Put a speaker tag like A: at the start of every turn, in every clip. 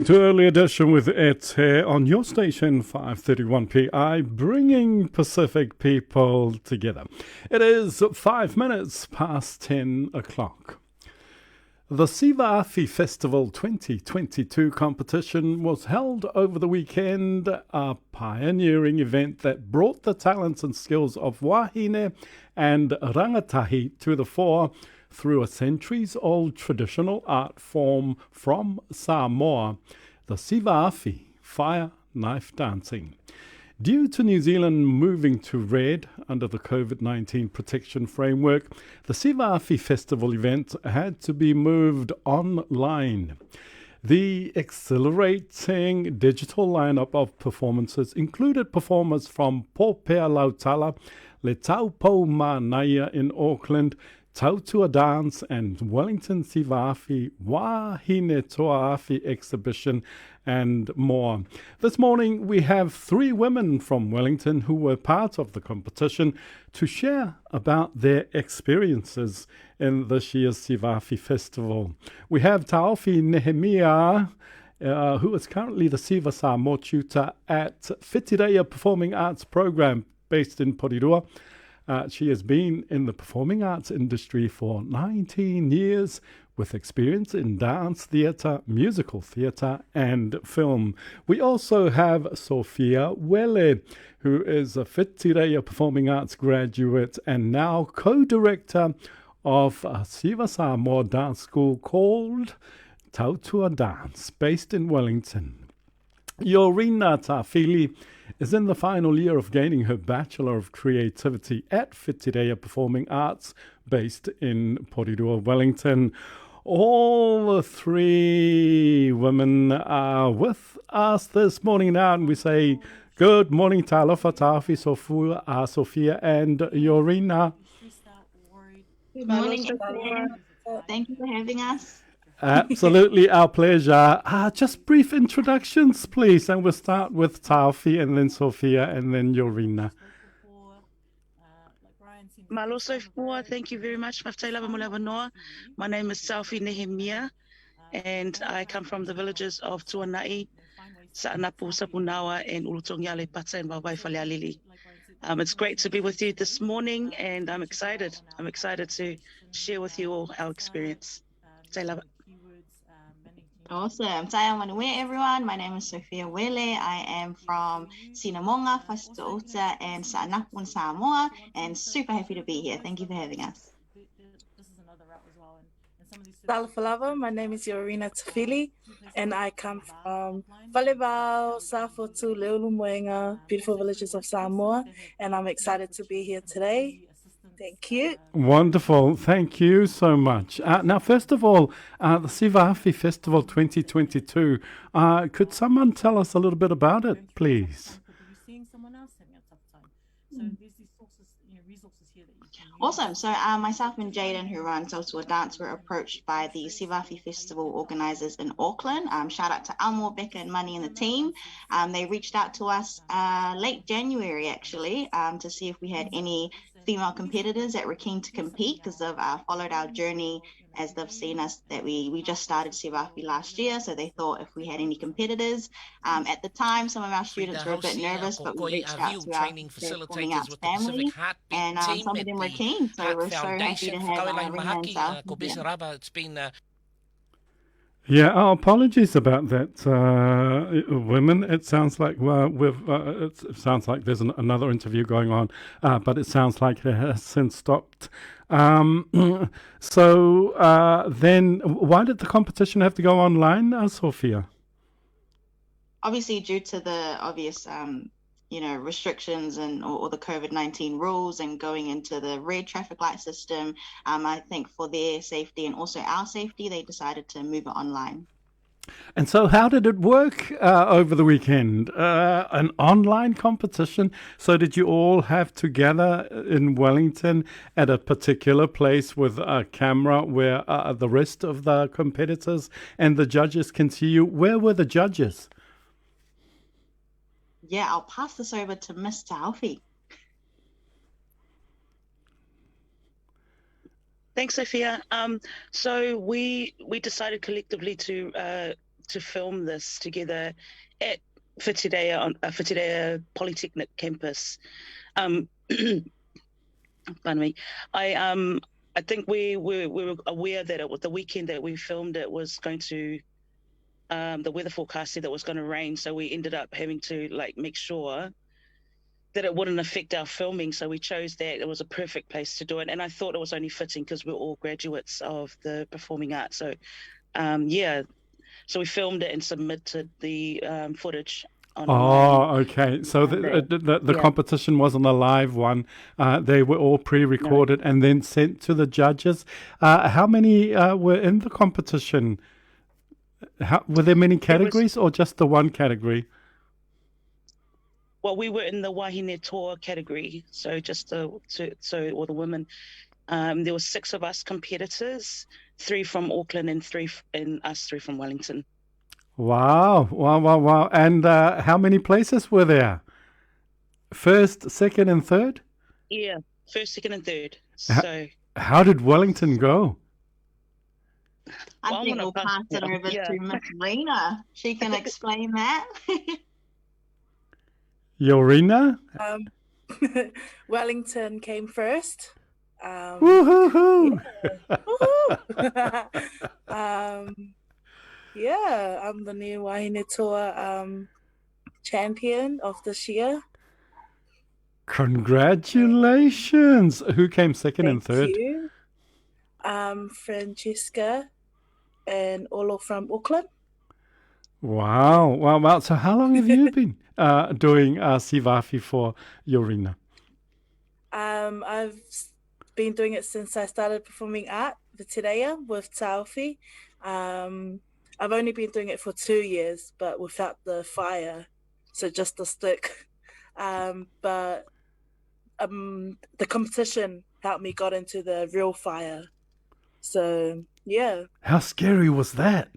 A: To early edition with Ed here on your station 531 PI, bringing Pacific people together. It is 5 minutes past 10 o'clock. The Siva Afi Festival 2022 competition was held over the weekend, a pioneering event that brought the talents and skills of hine and rangatahi to the fore through a centuries-old traditional art form from Samoa, the Siva Afi fire knife dancing. Due to New Zealand moving to red under the COVID-19 protection framework, the Siva Afi Festival event had to be moved online. The exhilarating digital lineup of performances included performers from Popea Lautala, Le Taupo Manaia in Auckland, Tautua Dance and Wellington Siva Afi Hine Afi exhibition and more. This morning we have three women from Wellington who were part of the competition to share about their experiences in this year's Siva Afi Festival. We have Taofi Nehemia, who is currently the Siva Samoa tutor at Whitireia Performing Arts Program based in Porirua. She has been in the performing arts industry for 19 years with experience in dance theatre, musical theatre and film. We also have Sophia Uele, who is a Whitireia Performing Arts graduate and now co-director of a Siva Samoa dance school called Tautua Dance, based in Wellington. Iorina Tafili is in the final year of gaining her Bachelor of Creativity at Whitireia Performing Arts, based in Porirua, Wellington. All the three women are with us this morning now, and we say good morning, Talofa, Taofi, Sophia, and Iorina.
B: Good morning, everyone. Thank you for having us.
A: Absolutely, our pleasure. Just brief introductions, please, and we'll start with Taofi and then Sophia and then Iorina.
C: Maloso fua, thank you very much. My name is Taofi Nehemia, and I come from the villages of Tuanai, Sa'anapu, Sapunawa, and Ulutongiale, Pata, and Bawai Falealili. It's great to be with you this morning, and I'm excited. I'm excited to share with you all our experience.
B: Awesome. Taia Manuia, everyone. My name is Sophia Uele. I am from Sinamonga, Fasita'ota, and Sa'anapu, Samoa, and super happy to be here. Thank you for having us.
D: Salafalava, my name is Iorina Tafili, and I come from Valebao, Safotu, Leulumuenga, beautiful villages of Samoa, and I'm excited to be here today. Thank you.
A: Wonderful. Thank you so much. Now, first of all, the Siva Afi Festival 2022, could someone tell us a little bit about it, please?
B: Awesome. So myself and Jaden, who run Tautua Dance, were approached by the Siva Afi Festival organisers in Auckland. Shout out to Elmore, Becca and Money and the team. They reached out to us late January, actually, to see if we had any female competitors that were keen to compete because they've followed our journey as they've seen us that we just started Siva Afi last year. So they thought if we had any competitors. At the time, some of our students were a bit nervous, but we reached out to our performing arts family, and some of them were keen. So we're so happy to have Rina and South here.
E: It's been
A: Yeah, apologies about that, women. It sounds like it sounds like there's another interview going on, but it sounds like it has since stopped. So then, why did the competition have to go online, Sophia?
B: Obviously, due to the obvious, restrictions and or the COVID-19 rules and going into the red traffic light system, I think for their safety and also our safety, they decided to move it online.
A: And so how did it work over the weekend? An online competition? So did you all have to gather in Wellington at a particular place with a camera where the rest of the competitors and the judges can see you? Where were the judges?
B: Yeah, I'll pass this over to Miss Taofi.
C: Thanks, Sophia. So we decided collectively to to film this together at Whitirea on Whitirea Polytechnic campus. Pardon me. I think we were aware that it was the weekend that we filmed it was going to the weather forecast said that it was going to rain, so we ended up having to make sure that it wouldn't affect our filming. So we chose that. It was a perfect place to do it, and I thought it was only fitting because we're all graduates of the performing arts. So so we filmed it and submitted the footage online.
A: Oh, okay. So the competition wasn't a live one. They were all pre-recorded and then sent to the judges. How many were in the competition? Were there many categories or just the one category?
C: Well, we were in the wahine toa category, so just all the women. There were 6 of us competitors, 3 from Auckland and 3 from Wellington.
A: Wow. And how many places were there? First, second, and third?
C: Yeah, first, second, and third. So
A: how did Wellington go?
B: I think we'll pass it over to Miss Rena. She can explain that.
A: Iorina?
D: Wellington came first.
A: Woohoo!
D: Yeah, I'm the new Wahine Toa champion of this year.
A: Congratulations! Who came second and third?
D: Thank you. Francesca and Olo from Auckland.
A: Wow. So how long have you been doing Siva Afi for Iorina?
D: I've been doing it since I started performing art, Whitirea, with Taofi. I've only been doing it for 2 years, but without the fire, so just the stick. But the competition helped me got into the real fire. So, yeah.
A: How scary was that?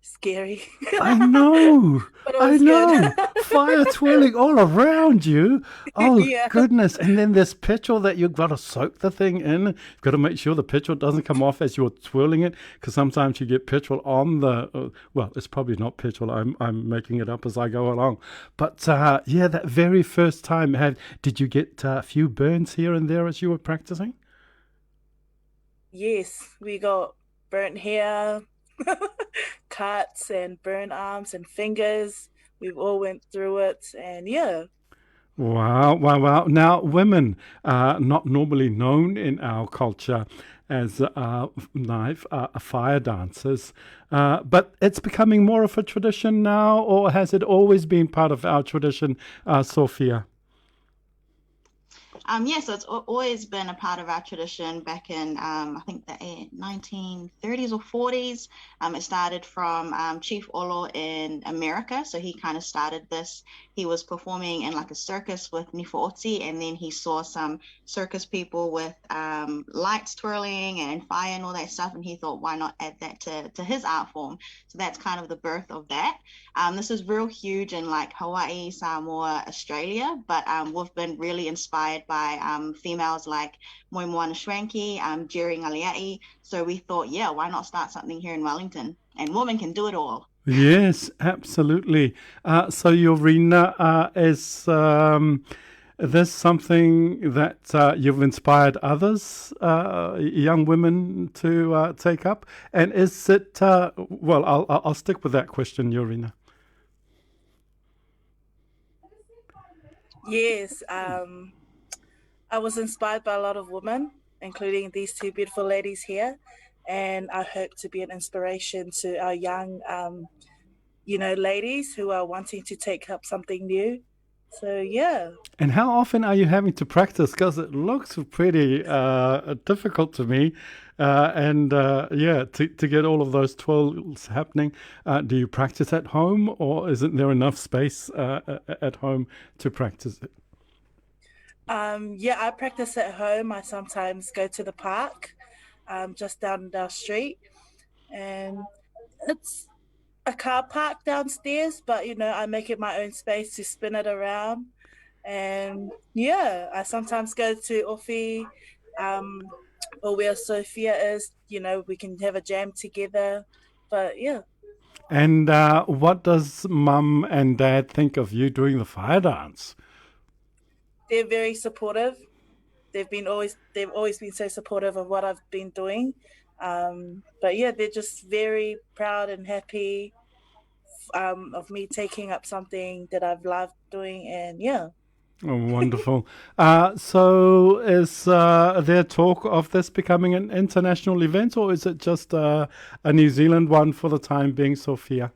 D: Scary.
A: I know.
D: Good.
A: Fire twirling all around you. Oh, yeah. Goodness. And then there's petrol that you've got to soak the thing in. You've got to make sure the petrol doesn't come off as you're twirling it, because sometimes you get petrol on the, well, it's probably not petrol. I'm making it up as I go along. But, that very first time, did you get a few burns here and there as you were practicing?
D: Yes, we got burnt hair, cuts and burnt arms and fingers. We've all went through it, and yeah.
A: Wow. Now, women are not normally known in our culture as fire dancers, but it's becoming more of a tradition now, or has it always been part of our tradition, Sophia?
B: So it's always been a part of our tradition back in, I think, the 1930s or 40s. It started from Chief Olo in America. So he kind of started this. He was performing in like a circus with Nifo'oti, and then he saw some circus people with lights twirling and fire and all that stuff. And he thought, why not add that to his art form? So that's kind of the birth of that. This is real huge in like Hawaii, Samoa, Australia, but we've been really inspired by females like Moimoana Schwanke, Jerry Ngaliai. So we thought, why not start something here in Wellington? And women can do it all.
A: Yes, absolutely. So Iorina, is this something that you've inspired others, young women, to take up? And is it, I'll stick with that question, Iorina.
D: Yes, I was inspired by a lot of women, including these 2 beautiful ladies here, and I hope to be an inspiration to our young, ladies who are wanting to take up something new. So, yeah.
A: And how often are you having to practice? Because it looks pretty difficult to me. To get all of those twirls happening, do you practice at home, or isn't there enough space at home to practice it?
D: I practice at home. I sometimes go to the park, just down our street, and it's a car park downstairs, but I make it my own space to spin it around. And I sometimes go to Ofi, or where Sophia is, we can have a jam together. But
A: And what does mum and dad think of you doing the fire dance?
D: They're very supportive. They've always been so supportive of what I've been doing. But yeah, they're just very proud and happy of me taking up something that I've loved doing, and yeah.
A: Oh, wonderful. So is there talk of this becoming an international event, or is it just a New Zealand one for the time being, Sophia?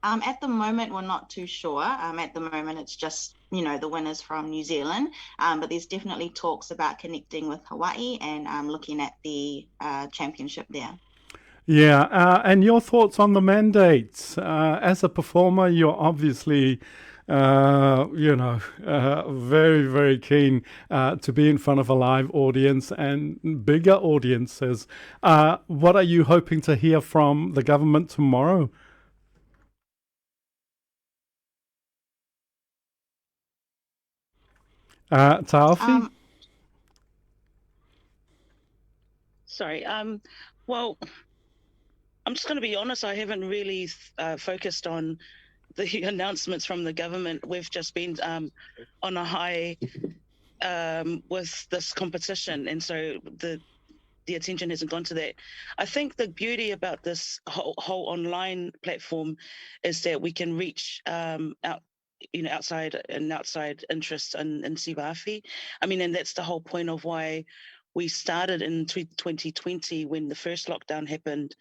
B: At the moment, we're not too sure. At the moment, it's just, the winners from New Zealand. But there's definitely talks about connecting with Hawaii and looking at the championship there.
A: Yeah, and your thoughts on the mandates? As a performer, you're obviously, very, very keen to be in front of a live audience and bigger audiences. What are you hoping to hear from the government tomorrow? Taofi?
C: Sorry. Well, I'm just going to be honest. I haven't really focused on the announcements from the government. We've just been on a high with this competition, and so the attention hasn't gone to that. I think the beauty about this whole online platform is that we can reach outside interests in Siva Afi. I mean, and that's the whole point of why we started in 2020 when the first lockdown happened.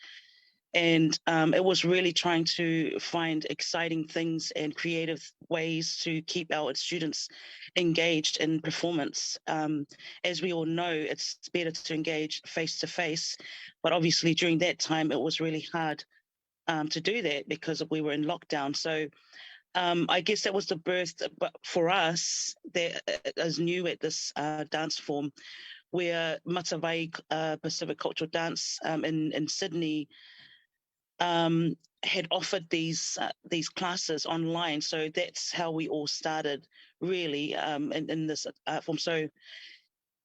C: And it was really trying to find exciting things and creative ways to keep our students engaged in performance. As we all know, it's better to engage face to face, but obviously during that time, it was really hard to do that because we were in lockdown. So I guess that was the birth, but for us, that is new at this dance form, where Matawai Pacific Cultural Dance in Sydney had offered these classes online. So that's how we all started, really, in this art form. So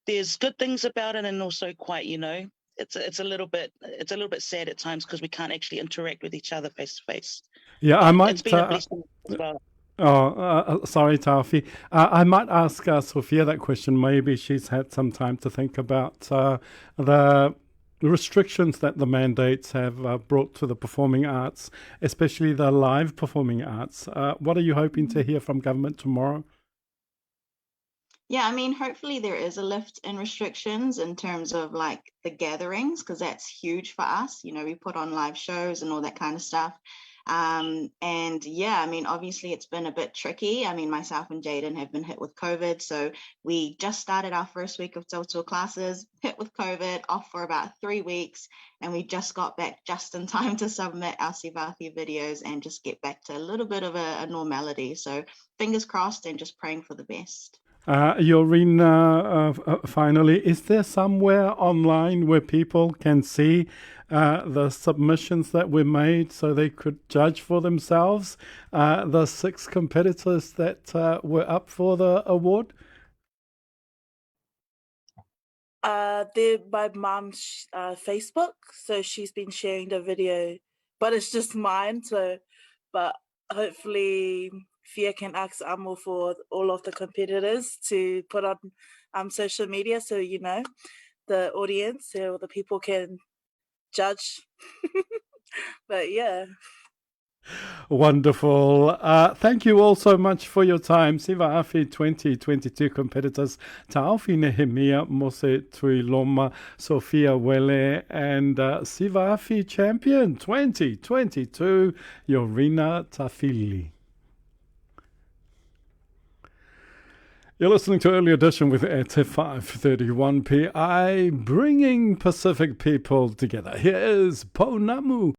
C: there's good things about it, and also quite, it's a little bit sad at times because we can't actually interact with each other face to face.
A: Yeah,
C: But
A: I might.
C: it's been a blessing as well.
A: Sorry, Taofi. I might ask Sophia that question. Maybe she's had some time to think about the restrictions that the mandates have brought to the performing arts, especially the live performing arts. What are you hoping to hear from government tomorrow?
B: Yeah, I mean, hopefully there is a lift in restrictions in terms of like the gatherings, because that's huge for us. We put on live shows and all that kind of stuff. And yeah, I mean, obviously it's been a bit tricky. I mean, myself and Jaden have been hit with COVID. So we just started our first week of total classes, hit with COVID, off for about 3 weeks. And we just got back just in time to submit our Siva Afi videos and just get back to a little bit of a normality. So fingers crossed and just praying for the best.
A: Iorina, finally, is there somewhere online where people can see the submissions that were made so they could judge for themselves the 6 competitors that were up for the award?
D: They're my mom's Facebook, so she's been sharing the video, but it's just mine. But hopefully Fia can ask Amo for all of the competitors to put on social media, so the audience or the people can judge. But yeah.
A: Wonderful. Thank you all so much for your time. Siva Afi 2022 competitors Taofi Nehemia, Mose Tuiloma, Sophia Uele, and Siva Afi champion 2022, Iorina Tafili. You're listening to Early Edition with at 5:31 PI, bringing Pacific people together. Here is Pounamu.